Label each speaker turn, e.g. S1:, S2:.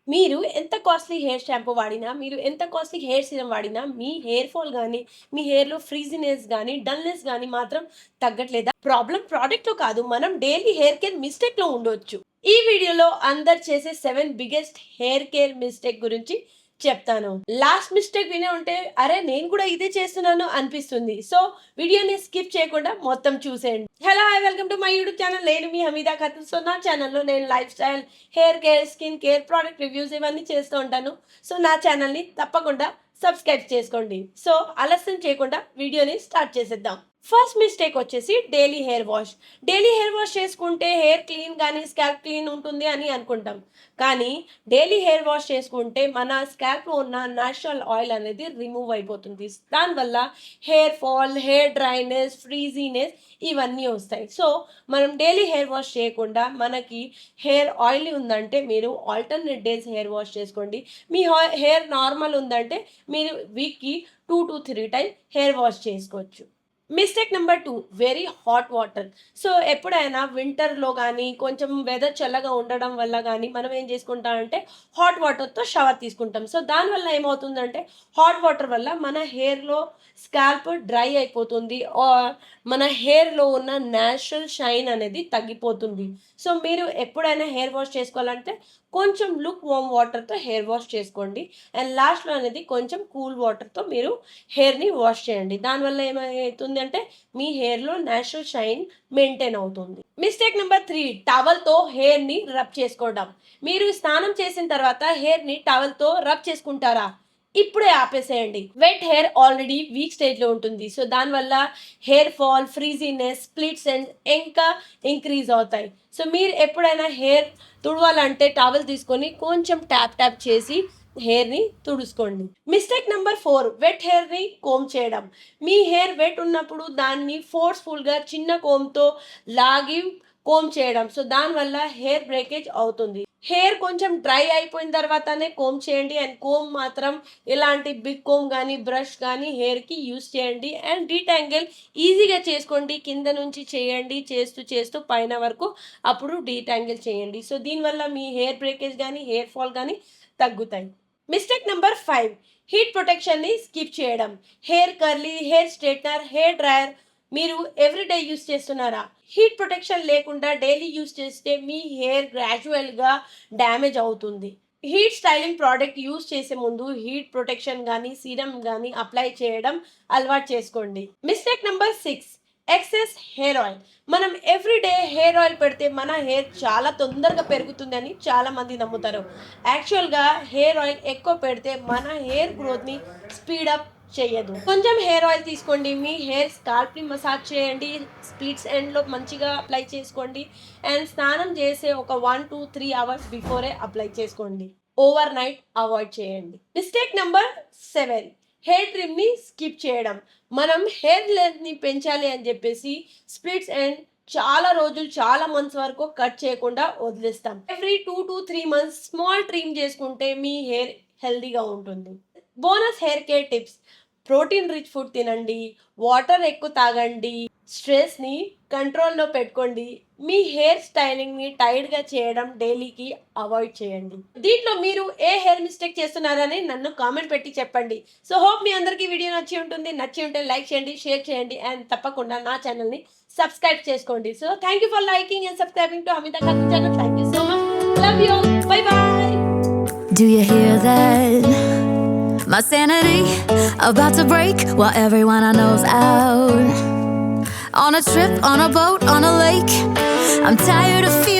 S1: మీరు ఎంత costly hair shampoo వాడినా, మీరు ఎంత కాస్ట్‌లీ హెయిర్ సీరమ్ వాడినా, మీ హెయిర్ ఫాల్ గానీ, మీ హెయిర్‌లో ఫ్రీజీనెస్ గానీ, డల్‌నెస్ గానీ మాత్రం తగ్గట్లేదా? ప్రాబ్లమ్ ప్రొడక్ట్‌లో కాదు. మనం డైలీ హెయిర్ కేర్ మిస్టేక్‌లో ఉండొచ్చు. ఈ వీడియోలో అందరు చేసే 7 బిగ్గెస్ట్ హెయిర్ కేర్ మిస్టేక్ గురించి చెప్తాను. లాస్ట్ మిస్టేక్ వినే ఉంటే, అరే! నేను కూడా ఇదే చేస్తున్నాను అనిపిస్తుంది. సో, వీడియోని స్కిప్ చేయకుండా మొత్తం చూసేయండి. Hello! Hi! Welcome to my YouTube channel. నేను మీ హమీదా ఖాతున్. సో, నా ఛానల్‌లో నేను life style, hair care, skin care, product reviews ఇవన్నీ చేస్తూ ఉంటాను. సో, నా ఛానల్‌ని తప్పకుండా సబ్స్క్రైబ్ చేసుకోండి. సో, ఆలస్యం చేయకుండా వీడియోని స్టార్ట్ చేసేద్దాం. ఫస్ట్ మిస్టేక్ వచ్చేసి daily hair wash. Daily hair wash చేసుకుంటే హెయిర్ క్లీన్ గానీ, స్కాల్ప్ క్లీన్ ఉంటుంది అని అనుకుంటాం. కానీ డైలీ హెయిర్ వాష్ చేసుకుంటే మన స్కాల్ప్‌లో ఉన్న నేచురల్ ఆయిల్ అనేది రిమూవ్ అయిపోతుంది. దానివల్ల hair fall, hair dryness, frizziness ఇవన్నీ వస్తాయి. సో, మనం డైలీ హెయిర్ వాష్ చేయకుండా మనకి హెయిర్ ఆయిలీ ఉందంటే మీరు ఆల్టర్‌నేట్ డేస్ హెయిర్ వాష్ చేసుకోండి. మీ హెయిర్ నార్మల్ ఉందంటే మీరు వీక్‌కి 2-3 టైమ్స్ హెయిర్ వాష్ చేసుకోవచ్చు. Mistake number 2 very hot water. So, ఎప్పుడైనా వింటర్‌లో గానీ, కొంచెం వెదర్ చల్లగా ఉండడం వల్ల గానీ, మనం ఏం చేసుకుంటామంటే హాట్ వాటర్‌తో షవర్ తీసుకుంటాం. సో, దానివల్ల ఏమవుతుందంటే హాట్ వాటర్ వల్ల మన హెయిర్‌లో స్కాల్ప్ డ్రై అయిపోతుంది. మన హెయిర్‌లో ఉన్న నేచురల్ షైన్ అనేది తగ్గిపోతుంది. సో, మీరు ఎప్పుడైనా హెయిర్ వాష్ చేసుకోవాలంటే కొంచెం లుక్ వార్మ్ వాటర్‌తో హెయిర్ వాష్ చేసుకోండి. అండ్ లాస్ట్‌లో అనేది కొంచెం కూల్ వాటర్‌తో మీరు హెయిర్‌ని వాష్ చేయండి. దానివల్ల ఏమైతుందంటే మీ హెయిర్‌లో నేచురల్ షైన్ మెయింటైన్ అవుతుంది. మిస్టేక్ నెంబర్ 3 టవల్‌తో హెయిర్‌ని రబ్ చేసుకోవడం. మీరు స్నానం చేసిన తర్వాత హెయిర్‌ని టవల్‌తో రబ్ చేసుకుంటారా? ఇప్పుడే ఆపేసేయండి. వెట్ హెయిర్ ఆల్రెడీ వీక్ స్టేజ్‌లో ఉంటుంది. సో, దానివల్ల hair fall, frizziness, splits ends ఇంకా ఇంక్రీజ్ అవుతాయి. సో, మీరు ఎప్పుడైనా హెయిర్ తుడవాలంటే టవల్ తీసుకొని కొంచెం ట్యాప్ చేసి హెయిర్‌ని తుడుసుకోండి. మిస్టేక్ నెంబర్ 4 వెట్ హెయిర్‌ని కోంబ్ చేయడం. మీ హెయిర్ వెట్ ఉన్నప్పుడు దాన్ని ఫోర్స్‌ఫుల్‌గా చిన్న కోంబ్‌తో లాగి కోంబ్ చేయడం. సో, దానివల్ల హెయిర్ బ్రేకేజ్ అవుతుంది. హెయిర్ కొంచెం డ్రై అయిపోయిన తర్వాతనే కోంబ్ చేయండి. అండ్ కోంబ్ మాత్రం ఇలాంటి బిగ్ కోంబ్ గానీ, బ్రష్ గానీ హెయిర్‌కి యూజ్ చేయండి. అండ్ డీటాంగిల్ ఈజీగా చేసుకోండి. కింద నుంచి చేయండి. చేస్తూ పైన వరకు అప్పుడు డీటాంగిల్ చేయండి. సో, దీనివల్ల మీ హెయిర్ బ్రేకేజ్ గానీ, హెయిర్ ఫాల్ గానీ తగ్గుతాయి. మిస్టేక్ నెంబర్ 5 హీట్ ప్రొటెక్షన్‌ని స్కిప్ చేయడం. Hair curly, hair straightener, hair dryer మీరు ఎవ్రీడే యూజ్ చేస్తున్నారా? హీట్ ప్రొటెక్షన్ లేకుండా డైలీ యూజ్ చేస్తే మీ హెయిర్ గ్రాడ్యుయల్‌గా డ్యామేజ్ అవుతుంది. హీట్ స్టైలింగ్ ప్రోడక్ట్ యూజ్ చేసే ముందు హీట్ ప్రొటెక్షన్ గానీ, సీరమ్ గానీ అప్లై చేయడం అలవాటు చేసుకోండి. Mistake number 6 excess hair oil. మనం ఎవ్రీడే హెయిర్ ఆయిల్ పెడితే మన హెయిర్ చాలా తొందరగా పెరుగుతుందని చాలామంది నమ్ముతారు. యాక్చువల్‌గా హెయిర్ ఆయిల్ ఎక్కువ పెడితే మన హెయిర్ గ్రోత్‌ని స్పీడప్ చెయ్యదు. కొంచెం హెయిర్ ఆయిల్ తీసుకోండి. మీ హెయిర్ స్కాల్ప్‌ని మసాజ్ చేయండి. స్ప్లిట్స్ ఎండ్‌లో మంచిగా అప్లై చేసుకోండి. అండ్ స్నానం చేసే ఒక 1-3 అవర్స్ బిఫోరే అప్లై చేసుకోండి. ఓవర్ నైట్ అవాయిడ్ చేయండి. మిస్టేక్ నెంబర్ 7 హెయిర్ ట్రిమ్‌ని స్కిప్ చేయడం. మనం హెయిర్ లెంగ్త్‌ని పెంచాలి అని చెప్పేసి స్ప్లిట్స్ ఎండ్ చాలా రోజులు, చాలా మంత్స్ వరకు కట్ చేయకుండా వదిలేస్తాం. ఎవ్రీ 2-3 మంత్స్ స్మాల్ ట్రిమ్ చేసుకుంటే మీ హెయిర్ హెల్తీగా ఉంటుంది. Bonus hair care tips. Protein rich food తినండి. వాటర్ ఎక్కువ తాగండి. స్ట్రెస్‌ని కంట్రోల్‌లో పెట్టుకోండి. మీ హెయిర్ స్టైలింగ్‌ని టైట్‌గా చేయడం డైలీకి అవాయిడ్ చేయండి. దీంట్లో మీరు ఏ హెయిర్ మిస్టేక్ చేస్తున్నారని నన్ను కామెంట్ పెట్టి చెప్పండి. సో, హోప్ మీ అందరికీ వీడియో నచ్చి ఉంటుంది. నచ్చి ఉంటే లైక్ చేయండి, షేర్ చేయండి అండ్ తప్పకుండా నా ఛానల్‌ని సబ్స్క్రైబ్ చేసుకోండి. So, thank you for liking and subscribing to Amita Khatun channel. Thank you so much. Love you all. By by.
S2: Do you hear that? My sanity about to break while everyone I know's out. On a trip, on a boat, on a lake. I'm tired of feeling